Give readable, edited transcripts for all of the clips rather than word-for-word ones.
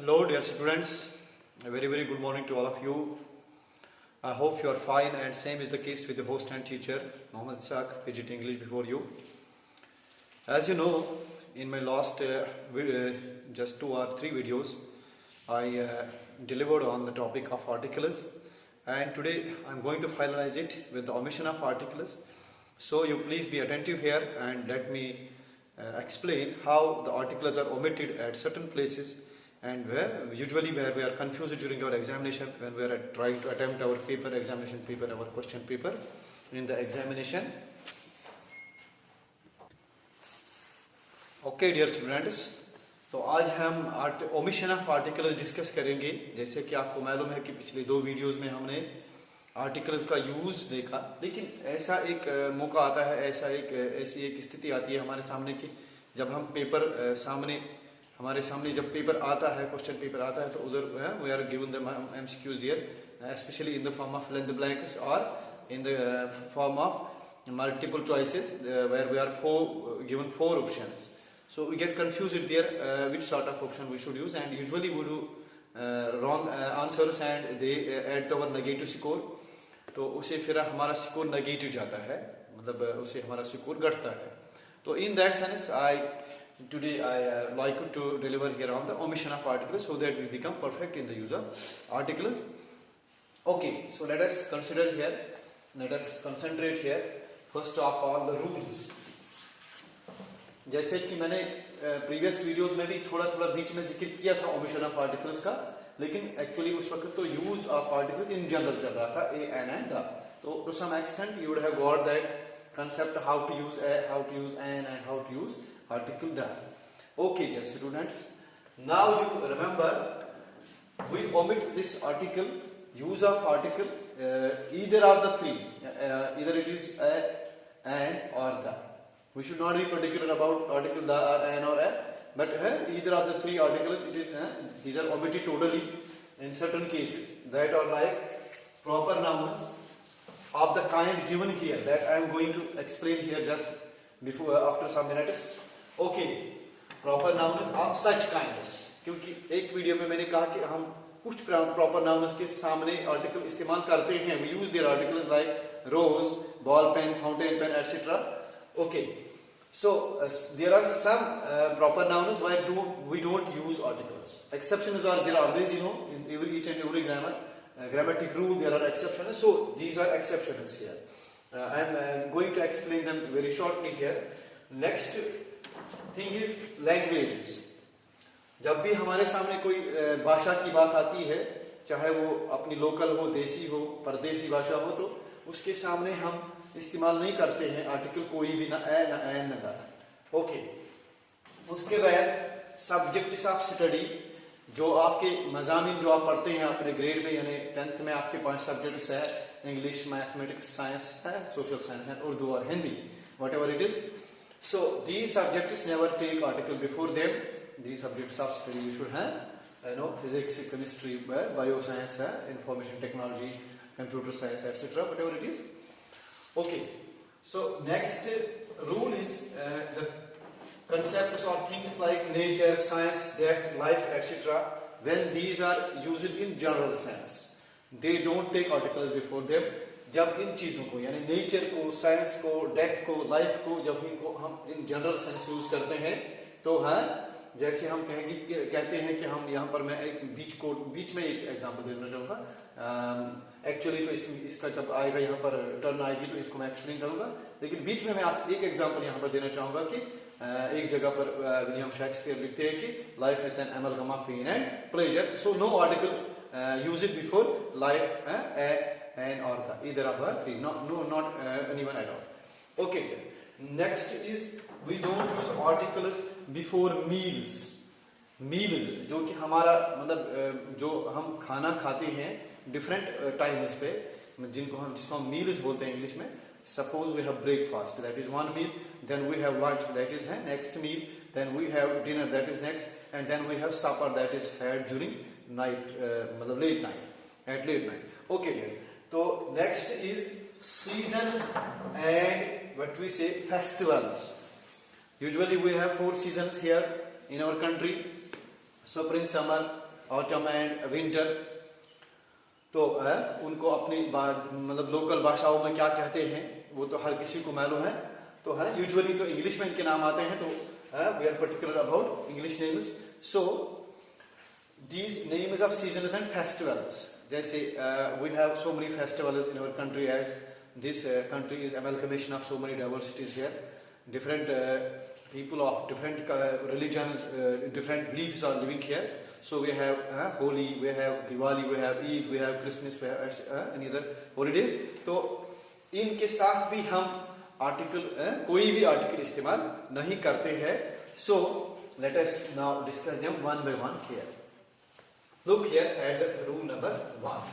Hello dear students, a very good morning to all of you. I hope you are fine, and same is the case with the host and teacher Mohammed Saq, PGT English before you. As you know, in my last just 2 or 3 videos I delivered on the topic of articles, and today I am going to finalize it with the omission of articles. So you please be attentive here and let me explain how the articles are omitted at certain places, and where we are confused during our examination when we are trying to attempt our examination paper, our question paper in the examination. Okay dear students, तो आज हम omission of articles discuss करेंगे. जैसे कि आपको मालूम है कि पिछले 2 वीडियोस में हमने आर्टिकल्स का यूज देखा, लेकिन ऐसा एक मौका आता है, ऐसी एक स्थिति आती है हमारे सामने कि जब हम हमारे सामने जब पेपर आता है, क्वेश्चन पेपर आता है, तो उधर we are given the MCQs there, specially in the form of fill in the blanks और in the form of multiple choices where we are given 4 options. So we get confused there which sort of option we should use, and usually we do wrong answers and they add to our negative score. तो उसे फिर हमारा score negative जाता है, मतलब उसे हमारा score घटता है. तो in that sense today I like to deliver here on the omission of articles so that we become perfect in the use of articles. Okay, so let us concentrate here. First of all, the rules. जैसे कि मैंने previous videos में भी थोड़ा बीच में जिक्र किया था ओमिशन ऑफ आर्टिकल्स का, लेकिन एक्चुअली उस वक्त तो use of articles in general चल रहा था, ए एन एंड द. तो to some extent you would have got that concept how to use a, how to use an, and how to use article the. Okay dear students, now you remember we omit this article, use of article, either of the 3, either it is a, an or the. We should not be particular about article the or an or a, but either of the 3 articles it is these are omitted totally in certain cases that are like proper nouns of the kind given here that I am going to explain here just before after some minutes. Okay, proper nouns of such kinds. क्योंकि एक video में मैंने कहा कि हम कुछ proper nouns के सामने article इस्तेमाल करते हैं. We use their articles like rose, ball pen, fountain pen, etc. Okay, so there are some proper nouns where we don't use articles. Exceptions are there always, in each and every grammatic rule there are exceptions. So these are exceptions here. I am going to explain them very shortly here. Next thing is languages. जब भी हमारे सामने कोई भाषा की बात आती है, चाहे वो अपनी लोकल हो, देसी हो, परदेसी भाषा हो, तो उसके सामने हम इस्तेमाल नहीं करते हैं आर्टिकल कोई भी, ना ए ना एन ना दा. ओके, उसके बाद सब्जेक्ट्स ऑफ स्टडी, जो आपके मज़ामीन जो आप पढ़ते हैं अपने ग्रेड में, यानी 10th में आपके 5 सब्जेक्ट्स है, इंग्लिश, मैथमेटिक्स, साइंस है, सोशल साइंस है, उर्दू और Hindi, whatever it is. So these subjects never take article before them. These subjects of study you should have physics, chemistry, bio science है, information technology, computer science etcetera, whatever it is. Okay, so next rule is the concepts of things like nature, science, death, life, etc. When these are used in general sense, they don't take articles before them. जब इन चीजों को, यानी nature को, science को, death को, life को, जब इनको हम इन जनरल सेंस यूज करते हैं, तो जैसे हम कहते हैं कि हम यहाँ पर, मैं एक बीच में एक एग्जांपल देना चाहूँगा. एक्चुअली तो इसका जब आएगा यहाँ पर टर्न आएगी तो इसको मैं एक्सप्लेन करूंगा, लेकिन बीच में मैं आप एक एग्जांपल यहाँ पर देना चाहूंगा कि एक जगह पर विलियम शेक्सपियर लिखते हैं कि life is an amalgam of pain and pleasure. So no article use it before life, an और the, either of the 3, not anyone at all. Okay, next is we don't use articles before meals. Meals जो कि हमारा मतलब जो हम खाना खाते हैं डिफरेंट टाइम्स पे, जिसको हम मील्स बोलते हैं इंग्लिश में. Suppose we have breakfast, that is one meal, then we have lunch, that is next meal, then we have dinner, that is next, and then we have supper, that is had during night, मतलब late night. Okay, तो next is seasons and what we say festivals. Usually we have 4 seasons here in our country. Spring, summer, autumn and winter. तो उनको अपनी मतलब local भाषाओं में क्या कहते हैं वो तो हर किसी को मालूम है। तो यूजुअली तो इंग्लिश में इनके नाम आते हैं, तो we are particular about English names. So these names of seasons and festivals, जैसे we have so many festivals in our country, as this country is amalgamation of so many diversities here, different people of different religions, different beliefs are living here. So we have Holi, we have Diwali, we have Eid, we have Christmas, we have any other holidays. तो इनके साथ भी हम article कोई भी article इस्तेमाल नहीं करते हैं। So let us now discuss them one by one here. Look here at the rule number 1.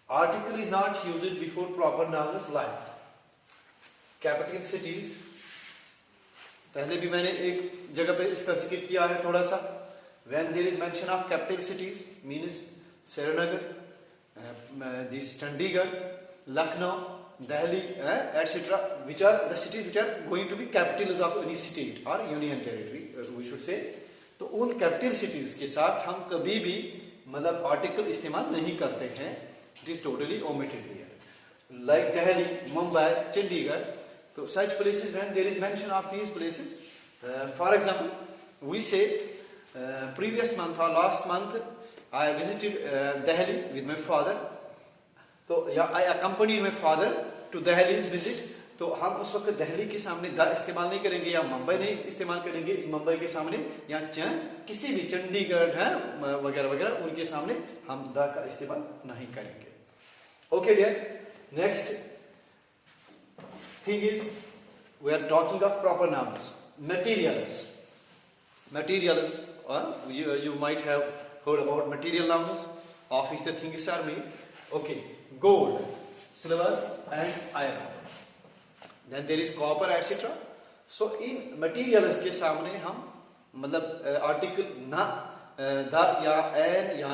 Article is not used before proper nouns like capital cities। पहले भी मैंने एक जगह पे इसका जिक्र किया है थोड़ा सा। When there is mention of capital cities means Srinagar, this Chandigarh, Lucknow, Delhi, etc., which are the cities which are going to be capitals of any state or union territory, we should say। तो उन capital cities के साथ हम कभी भी मतलब article इस्तेमाल नहीं करते हैं। It is totally omitted here. Like Delhi, Mumbai, Chandigarh. So such places, when there is mention of these places, for example, we say previous month or last month I visited Delhi with my father. So I accompanied my father to Delhi's visit. तो हम उस वक्त दिल्ली के सामने the इस्तेमाल नहीं करेंगे या मुंबई नहीं इस्तेमाल करेंगे, मुंबई के सामने या किसी भी चंडीगढ़ है वगैरह वगैरह उनके सामने हम द का इस्तेमाल नहीं करेंगे। Okay dear, next thing is we are talking of proper nouns, materials। Materials, you might have heard about material nouns of which the things are made। Okay, gold, silver and iron, then there is copper, etc। So in materials के सामने हम मतलब article ना the या N या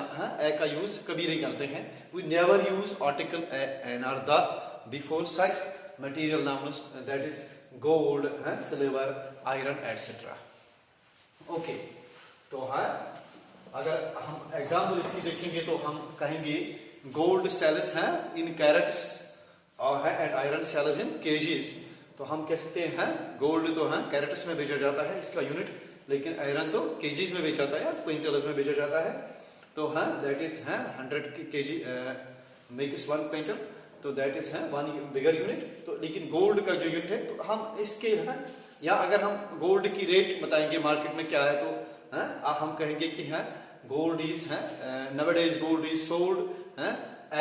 ए का use कभी नहीं करते हैं। We never use article an और the before such material nouns, that is gold, silver, iron etcetera. Okay, तो अगर हम एग्जाम्पल इसकी देखेंगे तो हम कहेंगे गोल्ड सेल्स हैं इन कैरेट्स और है and iron sells in kgs. तो हम कह सकते हैं गोल्ड तो कैरेट्स में बेचा जाता है इसका यूनिट, लेकिन आयरन तो केजीज में बेचा जाता है, क्विंटल्स में बेचा जाता है। तो that is 100 KG makes 1 quintal, तो दैट इज 1 बिगर यूनिट। तो लेकिन गोल्ड का जो यूनिट है तो हम इसके या अगर हम गोल्ड की रेट बताएंगे मार्केट में क्या है तो हम कहेंगे कि gold is nowadays gold is sold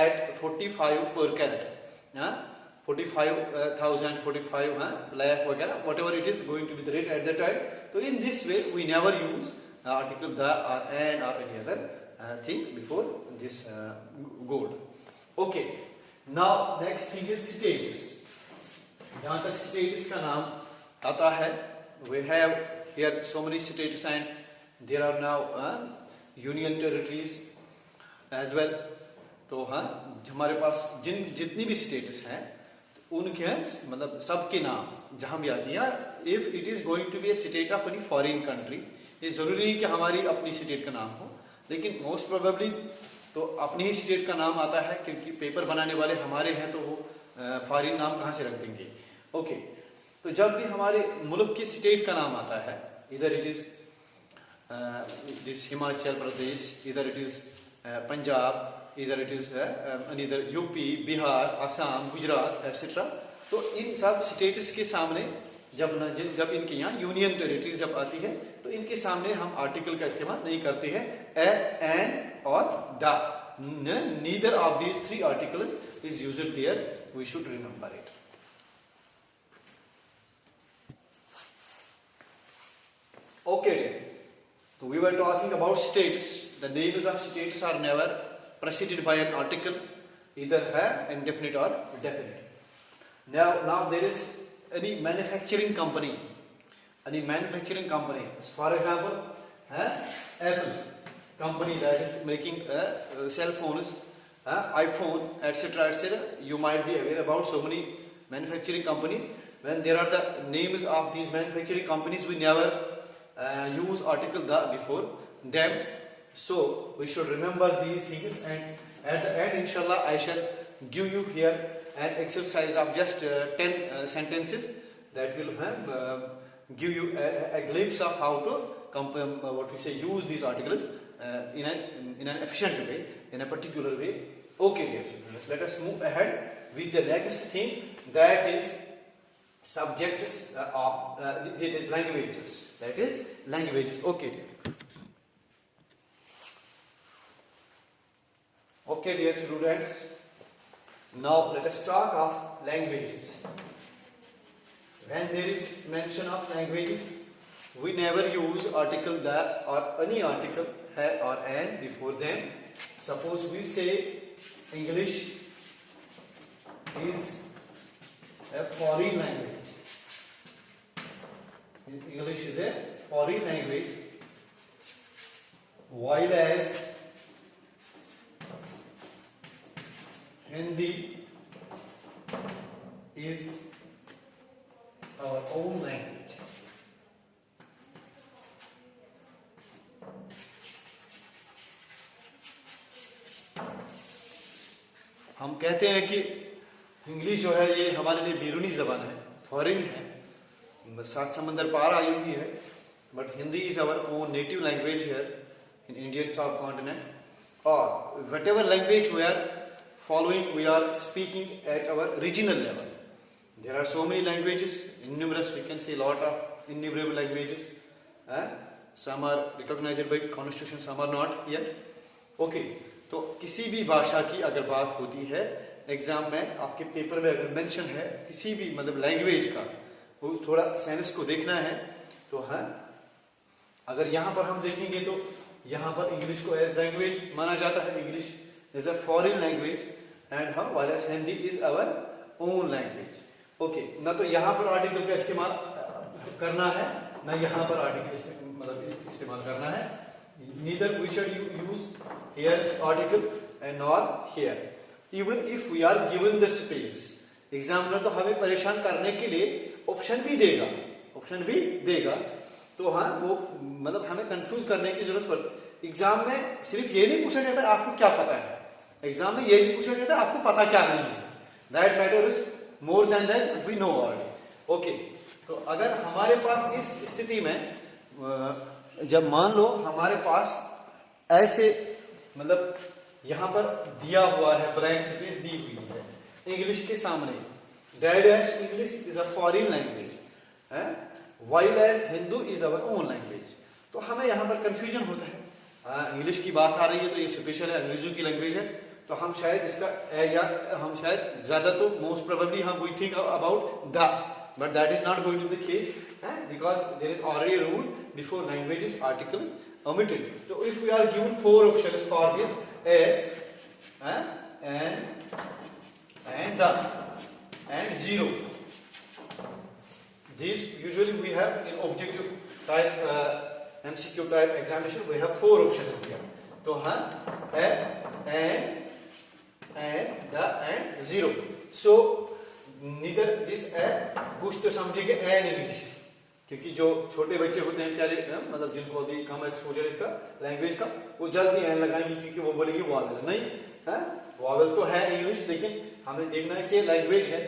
at 45 per carat, 45,000, 45 lakh वगैरह, whatever it is going to be the rate at that time। So in this way we never use article the or an or any other thing before this gold। Okay, now next thing is states। जहाँ तक states का नाम आता है, we have here so many states and there are now union territories as well। तो हमारे पास जितनी भी states हैं उनके मतलब सबके नाम जहां भी आती है। If it is going to be a state of any foreign country, ये जरूरी नहीं कि हमारी अपनी स्टेट का नाम हो, लेकिन मोस्ट प्रोबेबली तो अपनी ही स्टेट का नाम आता है क्योंकि पेपर बनाने वाले हमारे हैं, तो वो फॉरेन नाम कहां से रख देंगे। ओके, तो जब भी हमारे मुल्क की स्टेट का नाम आता है, इधर it is this Himachal Pradesh, इधर इट इज पंजाब, इधर इट इज इधर यूपी, बिहार, असम, गुजरात एटसेट्रा। तो इन सब स्टेट्स के सामने जब इनके यहाँ यूनियन टेरिटरीज जब आती है तो इनके सामने हम आर्टिकल का इस्तेमाल नहीं करते हैं ए, एन और the. Neither of these 3 articles is used there, we should remember it. Okay, so we were talking about states। The names of states are never preceded by an article, either indefinite or definite। Now there is any manufacturing company, for example Apple company that is making cell phones, iPhone, etc, etc। You might be aware about so many manufacturing companies। When there are the names of these manufacturing companies, we never use article the before them। So we should remember these things, and at the end, inshallah, I shall give you here an exercise of just 10 sentences that will give you a glimpse of how to use these articles in an efficient way, in a particular way. Okay, dear students, let us move ahead with the next thing, that is subjects of languages. That is languages. Okay, dear. Okay, dear students, now let us talk of languages. When there is mention of languages, we never use article the or any article hai or an before them. Suppose we say English is a foreign language. English is a foreign language, while as Hindi is our own language. हम कहते हैं कि English जो है ये हमारे लिए बैरूनी जबान है, फॉरेन है, सात समंदर पार आई हुई है, but Hindi is our own native language here in Indian subcontinent, और whatever language we are following, we are speaking at our regional level. There are so many languages, innumerous, we can say lot of innumerable languages. Some are recognized by constitution, some are not yet. Okay, तो किसी भी भाषा की अगर बात होती है, exam में आपके पेपर में अगर मेंशन है किसी भी मतलब लैंग्वेज का, वो थोड़ा सेंस को देखना है, तो हाँ, अगर यहाँ पर हम देखेंगे तो यहाँ पर इंग्लिश को एज लैंग्वेज माना जाता है. English is a foreign language and while as Hindi is our own language. Okay, ना तो यहाँ पर आर्टिकल का इस्तेमाल करना है, ना यहाँ पर आर्टिकल मतलब इस्तेमाल करना है. Neither we should use here article and nor here. Even if we are given the space, examiner तो हमें परेशान करने के लिए ऑप्शन भी देगा, तो हाँ वो मतलब हमें कंफ्यूज करने की जरूरत पड़ती. एग्जाम में सिर्फ ये नहीं पूछा जाता आपको क्या पता है, एग्जाम में ये नहीं पूछा जाता आपको पता क्या नहीं है. That matter is more than that we know already. Okay, तो अगर हमारे पास इस स्थिति में जब मान लो हमारे पास ऐसे मतलब यहां पर दिया हुआ है, ब्लैंक स्पेस दी हुई है इंग्लिश के सामने, that as English is a foreign language, while as Hindu is our own language, तो हमें यहां पर कंफ्यूजन होता है. इंग्लिश की बात आ रही है तो ये स्पेशल है, अंग्रेजों की लैंग्वेज है, तो हम शायद इसका या हम शायद ज्यादा तो मोस्ट प्रोबेबली हम we think about the, but that is not going to the case, because there is already rule before languages articles omitted. So if we are given four options for this, and the and zero, these usually we have in objective type MCQ type examination, we have four options here. तो हाँ, and the and zero. So neither this कुछ तो समझेंगे and English, क्योंकि जो छोटे बच्चे होते हैं बेचारे मतलब जिनको अभी कम एक्सपोजर इसका लैंग्वेज का, वो जल्दी एन लगाएंगे क्योंकि वो बोलेंगे वॉवेल नहीं है. वॉवेल तो है इंग्लिश, लेकिन हमें देखना है कि लैंग्वेज है.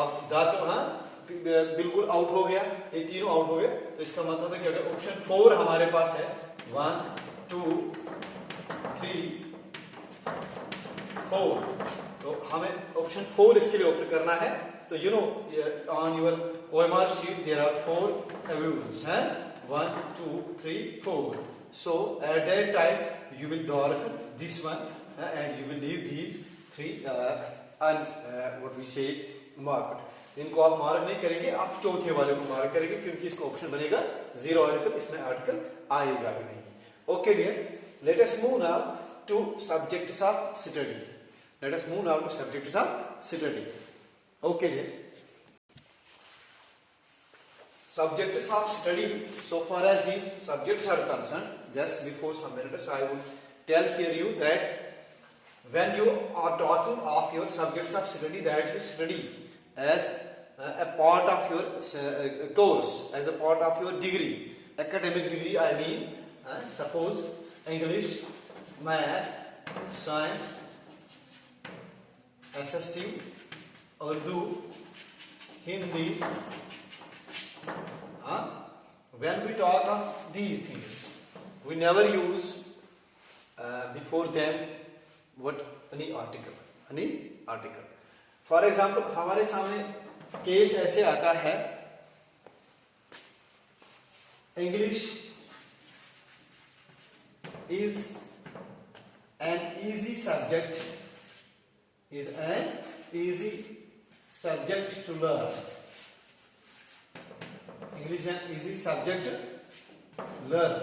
अब दा तो हाँ बिल्कुल आउट हो गया, ये तीनों आउट हो गए, तो इसका मतलब है कि अगर ऑप्शन 4 हमारे पास है 1 2 3 4, तो हमें ऑप्शन 4 इसके लिए ऑप्ट करना है. तो you know on your OMR sheet there are 4 vowels, 1 2 3 4. So at that time you will mark this one and you will leave these 3 what we say marked. इनको आप मार्क नहीं करेंगे, आप चौथे वाले को मार्क करेंगे, क्योंकि इसका ऑप्शन बनेगा 0 आर्टिकल, इसमें आर्टिकल आएगा ही नहीं. Okay dear, let us move now to subjects of study. Let us move now to subjects of study. Okay dear. Subjects of study, so far as these subjects are concerned, just before some minutes I will tell here you that when you are talking of your subjects of study, that you study as a part of your course, as a part of your degree, academic degree I mean. Suppose English, math, science, SST, Urdu, Hindi. When we talk of these things, we never use before them what any article. For example, हमारे सामने case ऐसे आता है, English is an easy subject to learn. English is an easy subject to learn,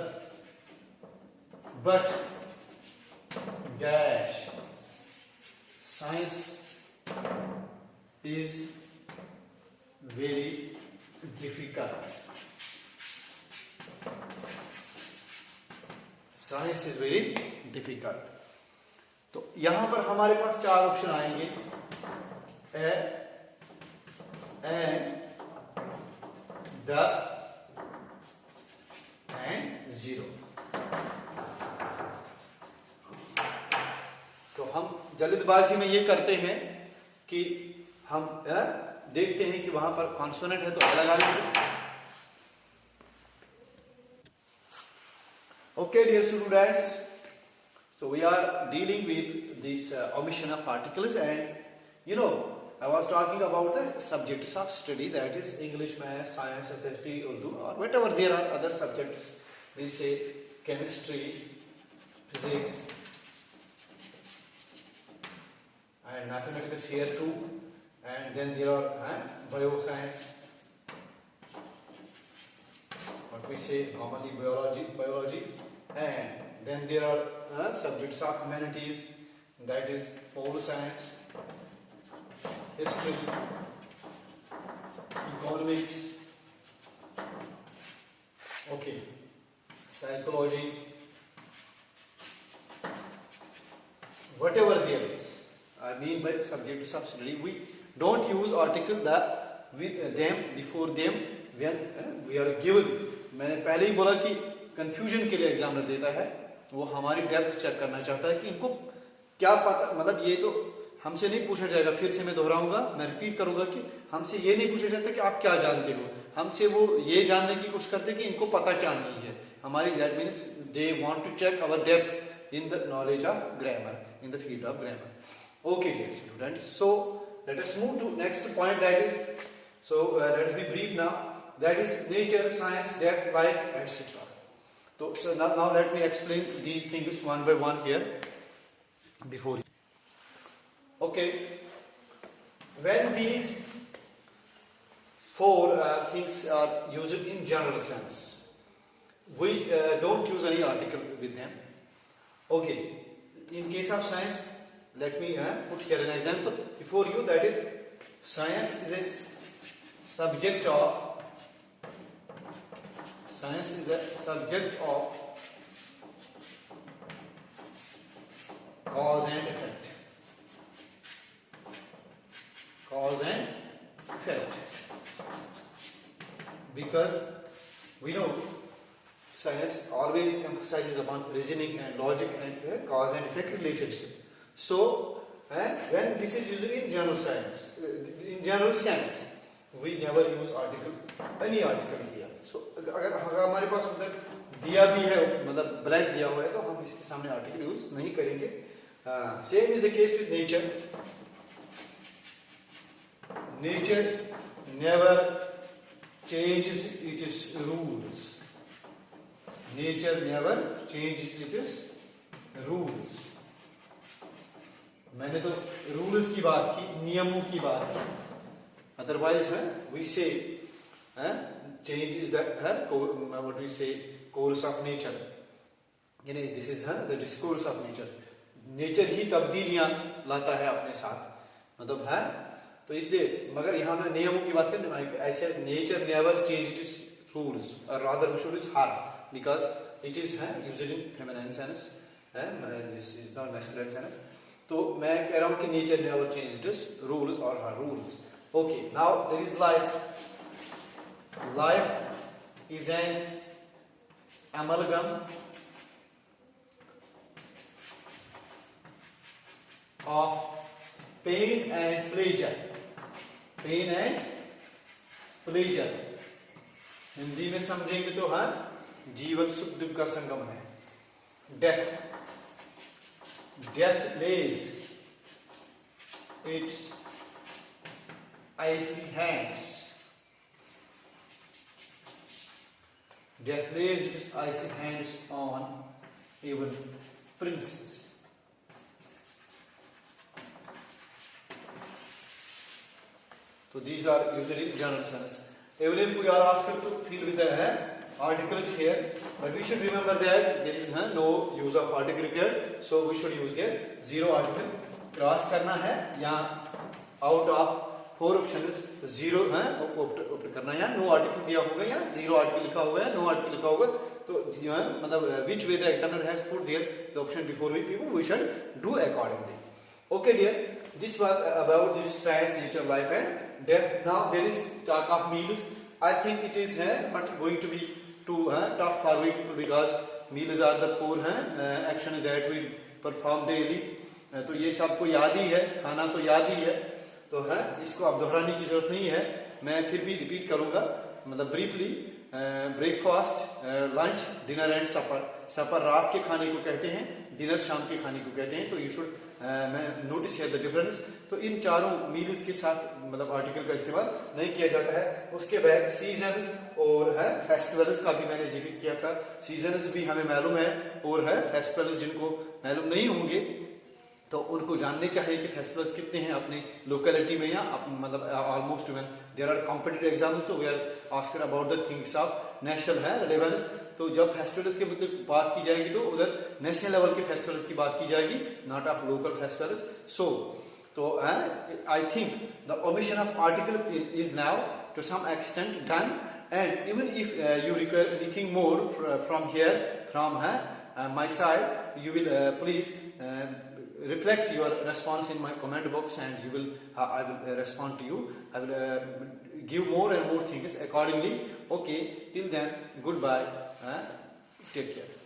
but dash science is very difficult. Science is very difficult. तो यहां पर हमारे पास 4 option आएंगे, A and the and 0. तो हम जल्दबाजी में ये करते हैं कि हम देखते हैं कि वहां पर कॉन्सोनेंट है तो A लगाएंगे. Okay, dear students, so we are dealing with this omission of articles, and I was talking about the subjects of study, that is English, Math, Science, SST, Urdu, or whatever there are other subjects. We say chemistry, physics, and mathematics here too, and then there are bioscience, what we say commonly biology, and then there are subjects of humanities, that is pole science, history, economics, okay, psychology, whatever there is. I mean by subjects of study, we don't use article with them before them when we are given. मैंने पहले ही बोला कि confusion के लिए examiner देता है, वो हमारी डेप्थ चेक करना चाहता है कि इनको क्या पता, मतलब ये तो हमसे नहीं पूछा जाएगा, फिर से मैं दोहराऊंगा, मैं रिपीट करूंगा कि हमसे ये नहीं पूछा जाता कि आप क्या जानते हो, हमसे वो ये जानने की कोशिश करते हैं कि इनको पता क्या नहीं है हमारी. That means they want to check our depth in the knowledge of grammar, in the field of grammar. Okay, dear students, so let us move to next point, that is, so let's be brief now, that is nature, science, death, life, etc. So now let me explain these things one by one here before you. Okay, when these 4 things are used in general sense, we don't use any article with them. Okay, in case of science, let me put here an example before you, that is science is a subject of cause and effect. Because we know science always emphasizes upon reasoning and logic and cause and effect relationship. So when this is used in general science, in general sense, we never use any article here. So अगर हमारे पास उधर दिया भी है, मतलब blank दिया हुआ है, तो हम इसके सामने आर्टिकल यूज नहीं करेंगे. Same is the case with nature. Nature never changes its rules. Nature never changes its rules. मैंने तो रूल्स की बात की, नियमों की बात की. Otherwise, we say change is the what we say course of nature. This is the discourse of nature. Nature ही तब्दीलियां लाता है अपने साथ, मतलब है. तो इसलिए मगर यहाँ मैं नियमों की बात करें, ऐसे nature never changes its rules, or rather we should use her, because it is used in feminine sense, this is not masculine sense. तो मैं कह रहा हूँ कि nature never changes its rules or her rules. Okay, now there is life. Life is an amalgam of pain and pleasure. Pain and pleasure. Hindi में समझेंगे तो हाँ, जीवन सुख दुख का संगम है. Death. Death lays its icy hands. Death lays its icy hands on even princes. So these are usually general sense. Even if we are asked to fill with the articles here, but we should remember that there is no use of article required, so we should use the zero article. Cross करना है या out of 4 options zero है opt करना है, या no article दिया होगा या zero article लिखा हुआ है, no article लिखा होगा, तो जो है मतलब which way the examiner has put there the option before we should do accordingly. Okay dear, this was about this science, nature, life and death. Now there is talk of meals. I think it is not going to be too tough for we people, because meals are the 4 actions that we perform daily. तो ये सबको याद ही है, खाना तो याद ही है, तो इसको अब दोहराने की जरूरत नहीं है. मैं फिर भी रिपीट करूंगा, मतलब briefly. Breakfast, lunch, dinner and supper. Supper रात के खाने को कहते हैं, डिनर शाम के खाने को कहते हैं. तो यू शुड मैं नोटिस है द डिफरेंस. तो इन चारों मील्स के साथ मतलब आर्टिकल का इस्तेमाल नहीं किया जाता है. उसके बाद सीजन्स और फेस्टिवल्स का भी मैंने जिक्र किया था. सीजन्स भी हमें मालूम है और फेस्टिवल्स जिनको मालूम नहीं होंगे तो उनको जानने चाहिए कि फेस्टिवल्स कितने हैं अपने लोकेलिटी में, या मतलब almost when there are competitive exams तो we are asked about the things of national relevance. तो जब फेस्टिवल्स के मतलब बात की जाएगी तो उधर नेशनल लेवल के फेस्टिवल्स की बात की जाएगी, not of local festivals. So तो I think the omission of articles is now to some extent done, and even if you require anything more from here from my side, you will please reflect your response in my comment box, and you will I will respond to you. I will give more and more things accordingly. Okay, till then, goodbye. Take care.